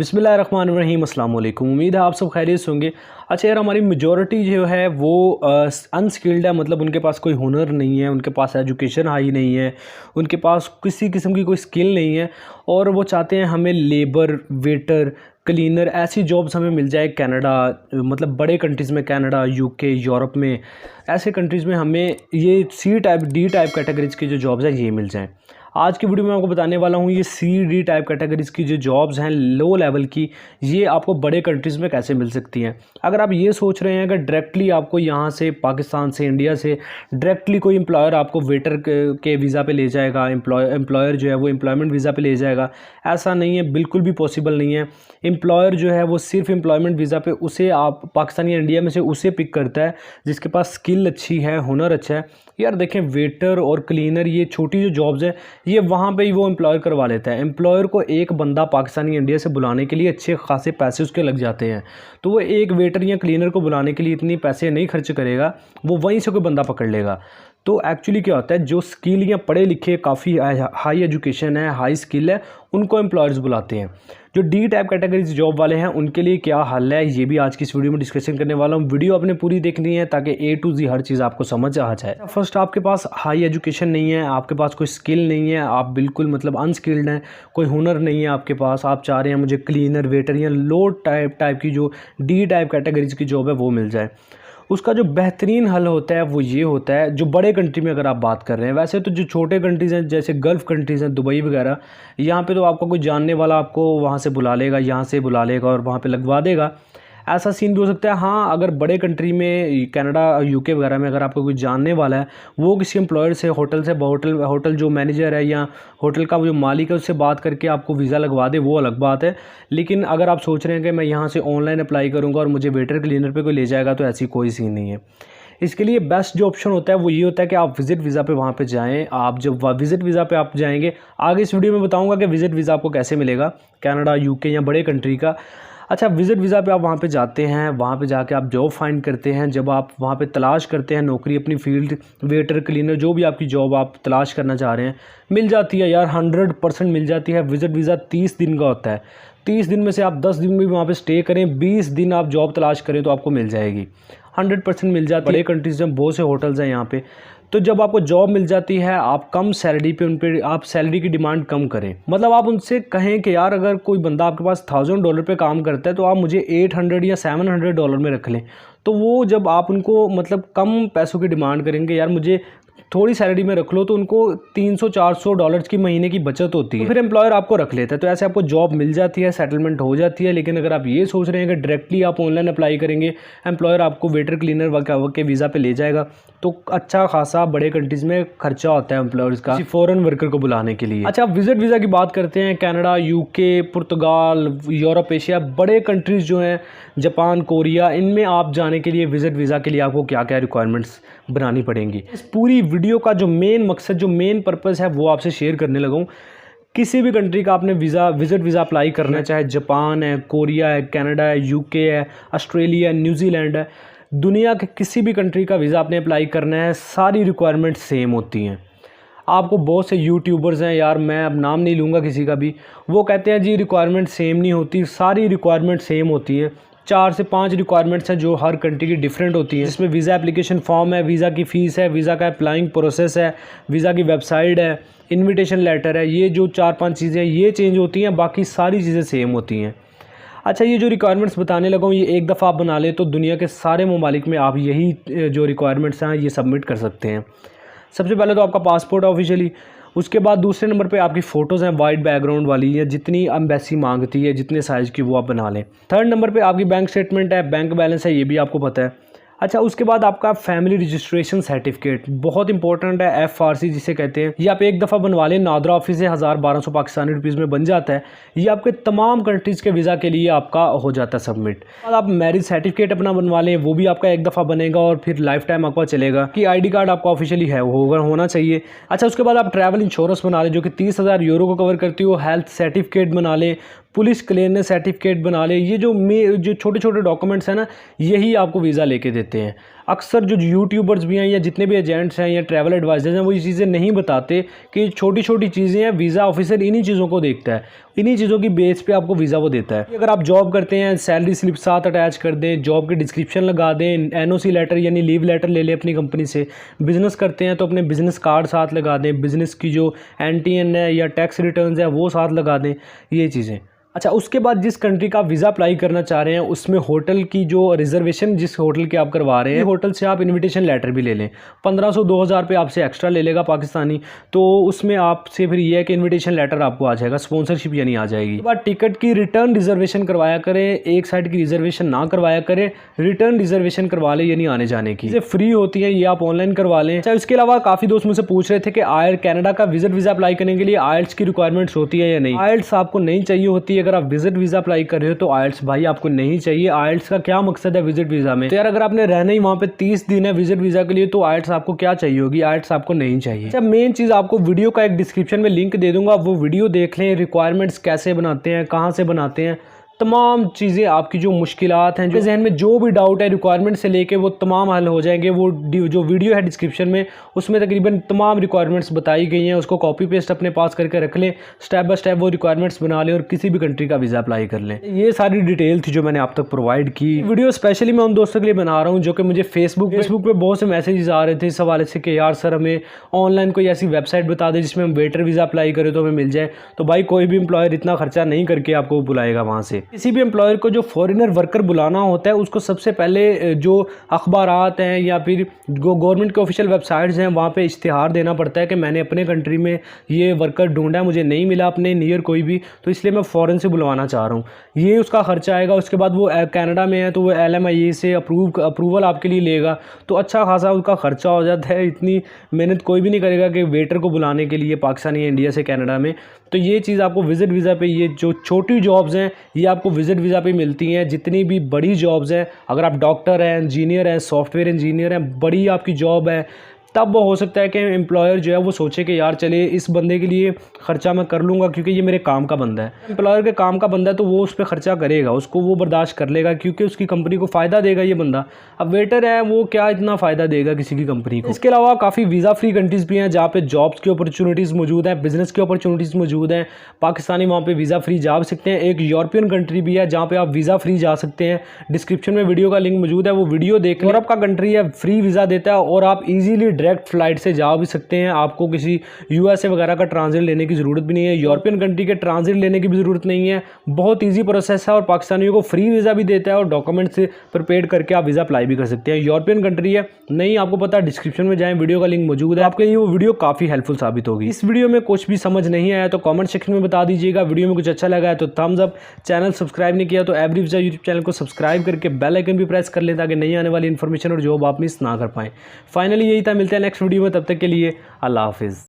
बिस्मिल्लाहिर्रहमानिर्रहीम, अस्सलाम वालेकुम। उम्मीद है आप सब खैरियत से होंगे। अच्छा यार, हमारी मेजॉरिटी जो है वो अनस्किल्ड है, मतलब उनके पास कोई हुनर नहीं है, उनके पास एजुकेशन हाई नहीं है, उनके पास किसी किस्म की कोई स्किल नहीं है और वो चाहते हैं हमें लेबर, वेटर, क्लीनर ऐसी जॉब्स हमें मिल जाए कनाडा, मतलब बड़े कंट्रीज़ में, कनाडा, यूके, यूरोप में, ऐसे कंट्रीज़ में हमें ये C type, D type categories की जो जॉब्स हैं ये मिल जाएँ। आज की वीडियो में आपको बताने वाला हूँ ये सी डी टाइप कैटेगरीज़ की जो जॉब्स हैं लो लेवल की, ये आपको बड़े कंट्रीज़ में कैसे मिल सकती हैं। अगर आप ये सोच रहे हैं कि डायरेक्टली आपको यहाँ से पाकिस्तान से, इंडिया से डायरेक्टली कोई एम्प्लॉयर आपको वेटर के वीज़ा पे ले जाएगा, एम्प्लॉयर जो है वो एम्प्लॉयमेंट वीज़ा पे ले जाएगा, ऐसा नहीं है, बिल्कुल भी पॉसिबल नहीं है। एम्प्लॉयर जो है वो सिर्फ एम्प्लॉयमेंट वीज़ा पे उसे आप पाकिस्तान या इंडिया में से उसे पिक करता है जिसके पास स्किल अच्छी है, हुनर अच्छा है। यार देखें, वेटर और क्लीनर ये छोटी जो जॉब्स है ये वहाँ पे ही वो एम्प्लॉयर करवा लेता है। एम्प्लॉयर को एक बंदा पाकिस्तान या इंडिया से बुलाने के लिए अच्छे खासे पैसे उसके लग जाते हैं, तो वो एक वेटर या क्लीनर को बुलाने के लिए इतनी पैसे नहीं खर्च करेगा, वो वहीं से कोई बंदा पकड़ लेगा। तो एक्चुअली क्या होता है, जो स्किल या पढ़े लिखे, काफ़ी हाई एजुकेशन है, हाई स्किल है, उनको एम्प्लॉयर्स बुलाते हैं। जो डी टाइप कैटेगरीज जॉब वाले हैं उनके लिए क्या हल है, ये भी आज की इस वीडियो में डिस्कशन करने वाला हूँ। वीडियो आपने पूरी देखनी है ताकि ए टू जी हर चीज़ आपको समझ आ जाए। फर्स्ट, आपके पास हाई एजुकेशन नहीं है, आपके पास कोई स्किल नहीं है, आप बिल्कुल मतलब अनस्किल्ड हैं, कोई हुनर नहीं है आपके पास, आप चाह रहे हैं मुझे क्लीनर, वेटर या लो टाइप की जो डी टाइप कैटेगरीज की जॉब है वो मिल जाए। उसका जो बेहतरीन हल होता है वो ये होता है, जो बड़े कंट्री में अगर आप बात कर रहे हैं, वैसे तो जो छोटे कंट्रीज़ हैं जैसे गल्फ़ कंट्रीज़ हैं, दुबई वगैरह, यहाँ पे तो आपका कोई जानने वाला आपको वहाँ से बुला लेगा, यहाँ से बुला लेगा और वहाँ पे लगवा देगा, ऐसा सीन भी हो सकता है। हाँ, अगर बड़े कंट्री में, कनाडा, यूके वगैरह में अगर आपको कोई जानने वाला है, वो किसी एम्प्लॉयर से, होटल जो मैनेजर है या होटल का जो मालिक है उससे बात करके आपको वीज़ा लगवा दे, वो अलग बात है। लेकिन अगर आप सोच रहे हैं कि मैं यहाँ से ऑनलाइन अप्लाई करूँगा और मुझे वेटर क्लीनर पे कोई ले जाएगा, तो ऐसी कोई सीन नहीं है। इसके लिए बेस्ट जो ऑप्शन होता है वो ये होता है कि आप विज़िट वीज़ा पे वहाँ पे जाएं। आप जब विज़िट वीज़ा पे आप जाएंगे, आगे इस वीडियो में बताऊंगा कि विज़िट वीज़ा आपको कैसे मिलेगा कनाडा, यूके या बड़े कंट्री का। अच्छा, विज़िट वीज़ा पे आप वहाँ पे जाते हैं, वहाँ पे जाके आप जॉब फाइंड करते हैं। जब आप वहाँ पे तलाश करते हैं नौकरी, अपनी फील्ड, वेटर, क्लीनर, जो भी आपकी जॉब आप तलाश करना चाह रहे हैं, मिल जाती है यार, 100% मिल जाती है। विज़िट वीज़ा 30 दिन का होता है। 30 दिन में से आप 10 दिन भी वहाँ पे स्टे करें, 20 दिन आप जॉब तलाश करें तो आपको मिल जाएगी, 100% मिल जाती है। बड़े कंट्रीज़ में बहुत से होटल्स हैं यहाँ पे। तो जब आपको जॉब मिल जाती है, आप कम सैलरी पे, उन पर आप सैलरी की डिमांड कम करें। मतलब आप उनसे कहें कि यार अगर कोई बंदा आपके पास $1000 पे काम करता है तो आप मुझे $800 या $700 में रख लें। तो वो जब आप उनको मतलब कम पैसों की डिमांड करेंगे, यार मुझे थोड़ी सैलरी में रख लो, तो उनको $300-400 की महीने की बचत होती है, तो फिर एम्प्लॉयर आपको रख लेता है। तो ऐसे आपको जॉब मिल जाती है, सेटलमेंट हो जाती है। लेकिन अगर आप ये सोच रहे हैं कि डायरेक्टली आप ऑनलाइन अप्लाई करेंगे, एम्प्लॉयर आपको वेटर, क्लीनर के वीज़ा पे ले जाएगा, तो अच्छा खासा बड़े कंट्रीज़ में खर्चा होता है एम्प्लॉयर्स का फॉरेन वर्कर को बुलाने के लिए। अच्छा, विजिट वीज़ा की बात करते हैं। कनाडा, यूके, पुर्तगाल, यूरोप, एशिया, बड़े कंट्रीज़ जो हैं, जापान, कोरिया, इनमें आप जाने के लिए विजिट वीज़ा के लिए आपको क्या क्या रिक्वायरमेंट्स बनानी पड़ेंगी, इस पूरी वीडियो का जो मेन मकसद, जो मेन पर्पस है, वो आपसे शेयर करने लगा हूँ। किसी भी कंट्री का आपने विजिट वीज़ा अप्लाई करना है, चाहे जापान है, कोरिया है, कनाडा है, यूके है, ऑस्ट्रेलिया है, न्यूजीलैंड है, दुनिया के किसी भी कंट्री का वीज़ा आपने अप्लाई करना है, सारी रिक्वायरमेंट सेम होती हैं। आपको बहुत से यूट्यूबर्स हैं, यार मैं अब नाम नहीं लूँगा किसी का भी, वो कहते हैं जी रिक्वायरमेंट सेम नहीं होती। सारी रिक्वायरमेंट सेम होती हैं। 4 से 5 रिक्वायरमेंट्स हैं जो हर कंट्री की डिफरेंट होती हैं, जिसमें वीज़ा एप्लीकेशन फॉर्म है, वीज़ा की फ़ीस है, वीज़ा का अप्लाइंग प्रोसेस है, वीज़ा की वेबसाइट है, इन्विटेशन लेटर है। ये जो 4-5 चीज़ें ये चेंज होती हैं, बाकी सारी चीज़ें सेम होती हैं। अच्छा, ये जो रिक्वायरमेंट्स बताने लगा हूँ, ये एक दफ़ा आप बना लें तो दुनिया के सारे ममालिक में आप यही जो रिक्वायरमेंट्स हैं ये सबमिट कर सकते हैं। सबसे पहले तो आपका पासपोर्ट ऑफिशियली, उसके बाद दूसरे नंबर पे आपकी फ़ोटोज़ हैं वाइट बैकग्राउंड वाली, या जितनी एम्बेसी मांगती है, जितने साइज़ की वो आप बना लें। थर्ड नंबर पे आपकी बैंक स्टेटमेंट है, बैंक बैलेंस है, ये भी आपको पता है। अच्छा, उसके बाद आपका फैमिली रजिस्ट्रेशन सर्टिफिकेट बहुत इंपॉर्टेंट है, FRC जिसे कहते हैं। ये आप एक दफ़ा बनवा लें, नादरा ऑफिस से 1000-1200 पाकिस्तानी रुपीज़ में बन जाता है। ये आपके तमाम कंट्रीज़ के वीज़ा के लिए आपका हो जाता है सबमिट। और आप मैरिज सर्टिफिकेट अपना बनवा लें, वो भी आपका एक दफ़ा बनेगा और फिर लाइफ टाइम आपका चलेगा कि ID कार्ड आपका ऑफिशियली है होना चाहिए। अच्छा, उसके बाद आप ट्रैवल इंश्योरेंस बना लें जो कि 30,000 यूरो को कवर करती हो। हेल्थ सर्टिफिकेट बना लें, पुलिस क्लियरेंस सर्टिफिकेट बना ले। ये जो छोटे छोटे डॉक्यूमेंट्स हैं ना, यही आपको वीज़ा लेके देते हैं। अक्सर जो यूट्यूबर्स भी हैं या जितने भी एजेंट्स हैं या ट्रैवल एडवाइजर्स हैं वो ये चीज़ें नहीं बताते कि छोटी छोटी चीज़ें हैं, वीज़ा ऑफिसर इन्हीं चीज़ों को देखता है, इन्हीं चीज़ों की बेस पे आपको वीज़ा वो देता है। अगर आप जॉब करते हैं सैलरी स्लिप साथ अटैच कर दें, जॉब की डिस्क्रिप्शन लगा दें, एनओसी लेटर यानी लीव लेटर ले लें अपनी कंपनी से, बिज़नेस करते हैं तो अपने बिज़नेस कार्ड साथ लगा दें, बिज़नेस की जो एनटीएन है या टैक्स रिटर्न्स है वो साथ लगा दें, ये चीज़ें। अच्छा, उसके बाद जिस कंट्री का वीज़ा अप्लाई करना चाह रहे हैं उसमें होटल की जो रिजर्वेशन जिस होटल की आप करवा रहे हैं, होटल से आप इनविटेशन लेटर भी ले लें। 1500-2000 रुपये आपसे एक्स्ट्रा ले लेगा पाकिस्तानी, तो उसमें आपसे फिर ये है कि इनविटेशन लेटर आपको आ जाएगा, स्पॉन्सरशिप यानी आ जाएगी। उसके बाद टिकट की रिटर्न रिजर्वेशन करवाया करें, एक साइड की रिजर्वेशन ना करवाया करें, रिटर्न रिजर्वेशन करवा लें यानी आने जाने की, ये फ्री होती है, ये आप ऑनलाइन करवा लें। अच्छा, इसके अलावा काफ़ी दोस्त मुझसे पूछ रहे थे कि कनाडा का विजिट वीज़ा अप्लाई करने के लिए आइल्स की रिक्वायरमेंट्स होती है या नहीं। आइल्स आपको नहीं चाहिए होती है। अगर आप विजिट वीज़ा अप्लाई कर रहे हो तो आइल्स भाई आपको नहीं चाहिए। आइल्स का क्या मकसद है विजिट वीज़ा में? तो यार अगर आपने रहना ही वहाँ पे 30 दिन है विजिट वीज़ा के लिए तो आइल्स आपको क्या चाहिए होगी? आइल्स आपको नहीं चाहिए। अच्छा, मेन चीज़ आपको वीडियो का एक डिस्क्रिप्शन में लिंक दे दूंगा, वो वीडियो देख लें, रिक्वायरमेंट्स कैसे बनाते हैं, कहाँ से बनाते हैं, तमाम चीज़ें आपकी जो मुश्किलात हैं, जो जहन में जो भी डाउट है रिक्वायरमेंट से लेके वो तमाम हल हो जाएंगे। वो जो वीडियो है डिस्क्रिप्शन में उसमें तकरीबन तमाम रिक्वायरमेंट्स बताई गई हैं, उसको कॉपी पेस्ट अपने पास करके रख लें, स्टेप बाय स्टेप वो रिक्वायरमेंट्स बना लें और किसी भी कंट्री का वीज़ा अप्लाई कर लें। ये सारी डिटेल थी जो मैंने आप तक प्रोवाइड की। वीडियो स्पेशली मैं उन दोस्तों के लिए बना रहा हूँ जो कि मुझे फेसबुक पे बहुत से मैसेजेस आ रहे थे इस हवाले से कि यार सर हमें ऑनलाइन कोई ऐसी वेबसाइट बता दें जिसमें हम वेटर वीज़ा अप्लाई करें तो हमें मिल जाए। तो भाई कोई भी एम्प्लॉयर इतना खर्चा नहीं करके आपको बुलाएगा वहाँ से। किसी भी एम्प्लॉयर को जो फॉरेनर वर्कर बुलाना होता है उसको सबसे पहले जो अखबारात हैं या फिर जो गवर्नमेंट के ऑफिशियल वेबसाइट्स हैं वहाँ पे इश्तिहार देना पड़ता है कि मैंने अपने कंट्री में ये वर्कर ढूंढा है, मुझे नहीं मिला अपने नियर कोई भी, तो इसलिए मैं फ़ॉरेन से बुलवाना चाह रहा हूँ। ये उसका खर्चा आएगा। उसके बाद वो कनाडा में है तो वो LMIA से अप्रूवल आपके लिए लेगा, तो अच्छा खासा उसका खर्चा हो जाता है। इतनी मेहनत कोई भी नहीं करेगा कि वेटर को बुलाने के लिए पाकिस्तानी इंडिया से कनाडा में। तो ये चीज़ आपको विज़िट वीज़ा पे, ये जो छोटी जॉब्स हैं ये आपको विज़िट वीज़ा पे मिलती हैं। जितनी भी बड़ी जॉब्स हैं, अगर आप डॉक्टर हैं, इंजीनियर हैं, सॉफ्टवेयर इंजीनियर हैं, बड़ी आपकी जॉब है, तब वो हो सकता है कि एम्प्लॉयर जो है वो सोचे कि यार चले इस बंदे के लिए ख़र्चा मैं कर लूँगा क्योंकि ये मेरे काम का बंदा है। एम्प्लॉयर के काम का बंदा है तो वो उस पर ख़र्चा करेगा, उसको वो बर्दाश्त कर लेगा क्योंकि उसकी कंपनी को फ़ायदा देगा ये बंदा। अब वेटर है वो क्या इतना फ़ायदा देगा किसी की कंपनी को। इसके अलावा काफ़ी वीज़ा फ्री कंट्रीज़ भी हैं जहाँ पे जॉब्स की अपॉर्चुनिटीज़ मौजूद हैं, बिज़नेस की अपॉर्चुनिटीज़ मौजूद हैं। पाकिस्तानी वहाँ पर वीज़ा फ्री जा सकते हैं। एक यूरोपियन कंट्री भी है जहाँ पर आप वीज़ा फ्री जा सकते हैं। डिस्क्रिप्शन में वीडियो का लिंक मौजूद है, वो वीडियो देख। यूरोप का कंट्री है, फ्री वीज़ा देता है और आप ईजीली डायरेक्ट फ्लाइट से जा भी सकते हैं। आपको किसी USA वगैरह का ट्रांजिट लेने की ज़रूरत भी नहीं है, यूरोपियन कंट्री के ट्रांजिट लेने की भी ज़रूरत नहीं है। बहुत इजी प्रोसेस है और पाकिस्तानियों को फ्री वीज़ा भी देता है और डॉक्यूमेंट से प्रिपेयर करके आप वीज़ा अप्लाई भी कर सकते हैं। यूरोपियन कंट्री है, नहीं आपको पता डिस्क्रिप्शन में जाएं, वीडियो का लिंक मौजूद है, आपके लिए वो वीडियो काफ़ी हेल्पफुल साबित होगी। इस वीडियो में कुछ भी समझ नहीं आया तो कॉमेंट सेक्शन में बता दीजिएगा। वीडियो में कुछ अच्छा लगा है तो थम्स अप, चैनल सब्सक्राइब नहीं किया तो एवरी वीज़ा यूट्यूब चैनल को सब्सक्राइब करके बेल आइकन भी प्रेस कर लें ताकि नई आने वाली इन्फॉर्मेशन और जॉब आप मिस ना कर पाएँ। फाइनली यही था, मिलते हैं नेक्स्ट वीडियो में, तब तक के लिए अल्लाह हाफिज़।